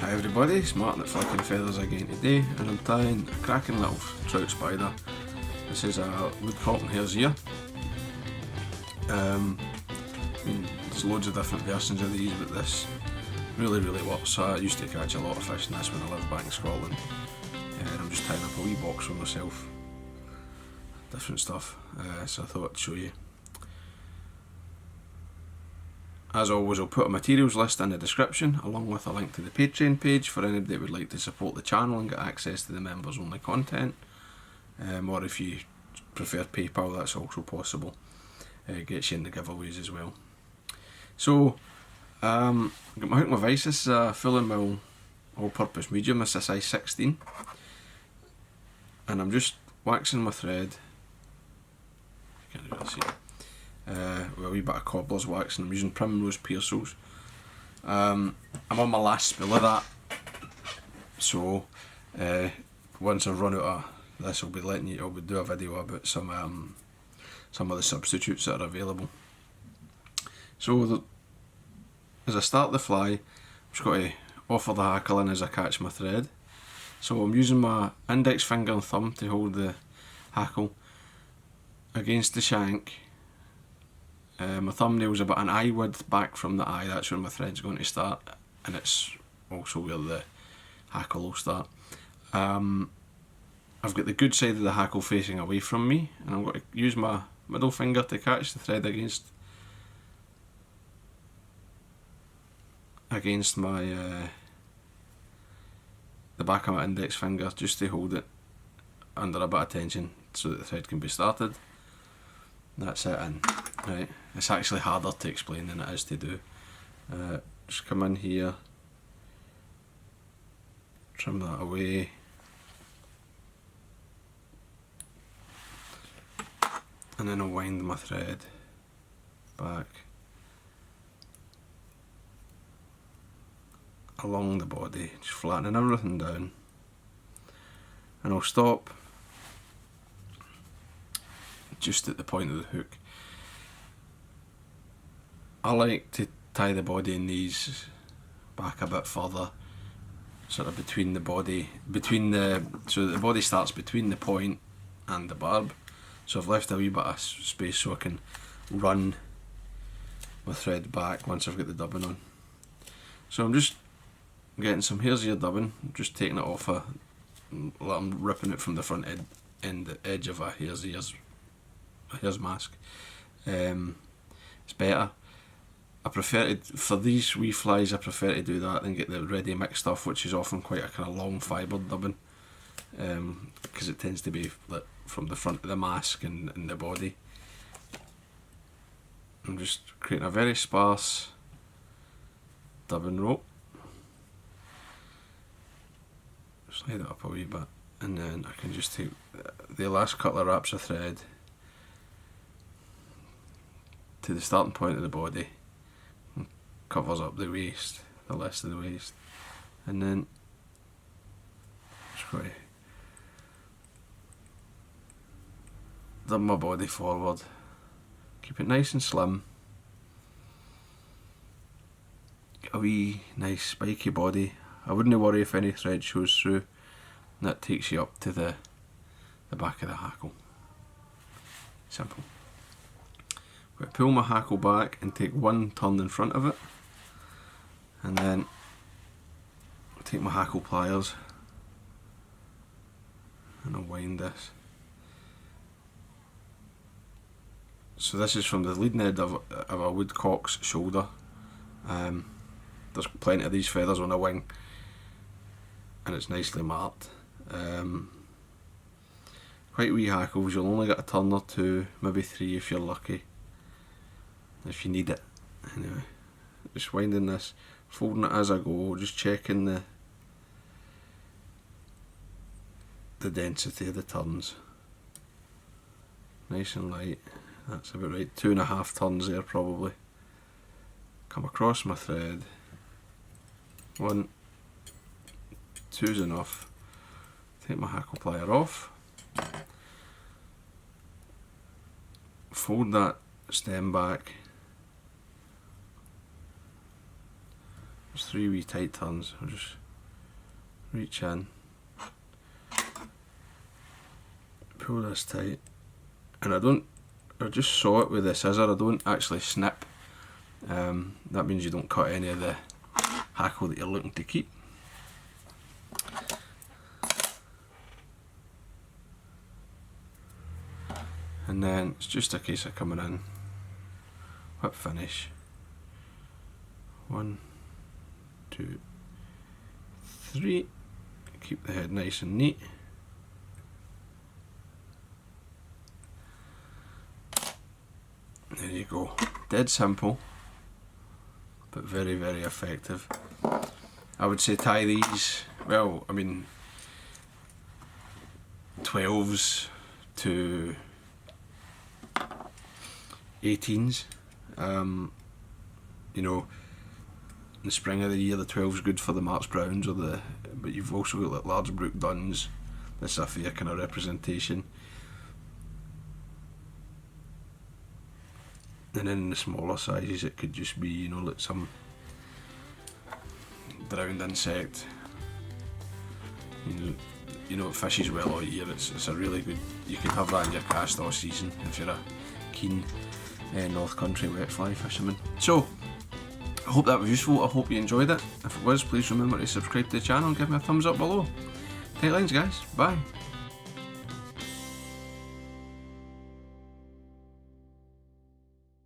Hi everybody, it's Martyn at Flicking Feathers again today, and I'm tying a cracking little trout spider. This is a Woodcock and Hare's ear. There's loads of different versions of these, but this really works. So I used to catch a lot of fish in this when I lived back in Scotland, and I'm just tying up a wee box for myself. Different stuff, so I thought I'd show you. As always, I'll put a materials list in the description, along with a link to the Patreon page for anybody that would like to support the channel and get access to the members only content. Or if you prefer PayPal, that's also possible. Gets you in the giveaways as well. So, I've got my hook and my vise. This is a Fulling Mill all-purpose medium. This is a size 16. And I'm just waxing my thread. You can't really see it. With a wee bit of cobbler's wax, and I'm using primrose piercels. I'm on my last spill of that, so once I've run out of this, I'll be do a video about some of the substitutes that are available. So as I start the fly, I'm just got to offer the hackle in as I catch my thread. So I'm using my index finger and thumb to hold the hackle against the shank. My thumbnail's about an eye width back from the eye. That's where my thread's going to start, and it's also where the hackle will start. I've got the good side of the hackle facing away from me, and I'm going to use my middle finger to catch the thread against my the back of my index finger, just to hold it under a bit of tension so that the thread can be started. That's it, and right, it's actually harder to explain than it is to do. Just come in here, trim that away, and then I'll wind my thread back along the body, just flattening everything down, and I'll stop just at the point of the hook. I like to tie the body in these back a bit further, sort of between the body, so that the body starts between the point and the barb. So I've left a wee bit of space so I can run my thread back once I've got the dubbing on. So I'm just getting some hare's ear dubbing, just taking it off I'm ripping it from the front edge of a hare's mask. It's better. I prefer to, for these wee flies, I prefer to do that than get the ready mix stuff, which is often quite a kind of long fibred dubbing, because it tends to be like from the front of the mask and the body. I'm just creating a very sparse dubbing rope. Slide it up a wee bit, and then I can just take the last couple of wraps of thread to the starting point of the body, and covers up the waist, the rest of the waist, and then just got to dub my body forward, keep it nice and slim, get a wee nice spiky body. I wouldn't worry if any thread shows through, and that takes you up to the back of the hackle. Simple. I'm going to pull my hackle back and take one turn in front of it, and then take my hackle pliers and I'll wind this. So this is from the leading edge of a woodcock's shoulder. There's plenty of these feathers on a wing, and it's nicely marked. Quite wee hackles, you'll only get a turn or two, maybe three if you're lucky, if you need it. Anyway, just winding this, folding it as I go, just checking the density of the turns. Nice and light, that's about right, 2.5 turns there probably. Come across my thread, 1, 2's enough. Take my hackle plier off, fold that stem back, there's 3 wee tight turns. I'll just reach in, pull this tight, and I just saw it with the scissor, I don't actually snip. That means you don't cut any of the hackle that you're looking to keep. And then it's just a case of coming in, whip finish, 1, 2, 3, keep the head nice and neat. There you go, dead simple, but very, very effective. I would say tie these, well, I mean, 12s to 18s. You know, in the spring of the year, the 12's good for the March Browns, but you've also got like large Brook Duns. That's a fair kind of representation. And then in the smaller sizes, it could just be, you know, like some drowned insect. You know, it fishes well all year. It's a really good. You can have that in your cast all season if you're a keen North Country wet fly fisherman. So, I hope that was useful. I hope you enjoyed it. If it was, please remember to subscribe to the channel and give me a thumbs up below. Tight lines, guys. Bye.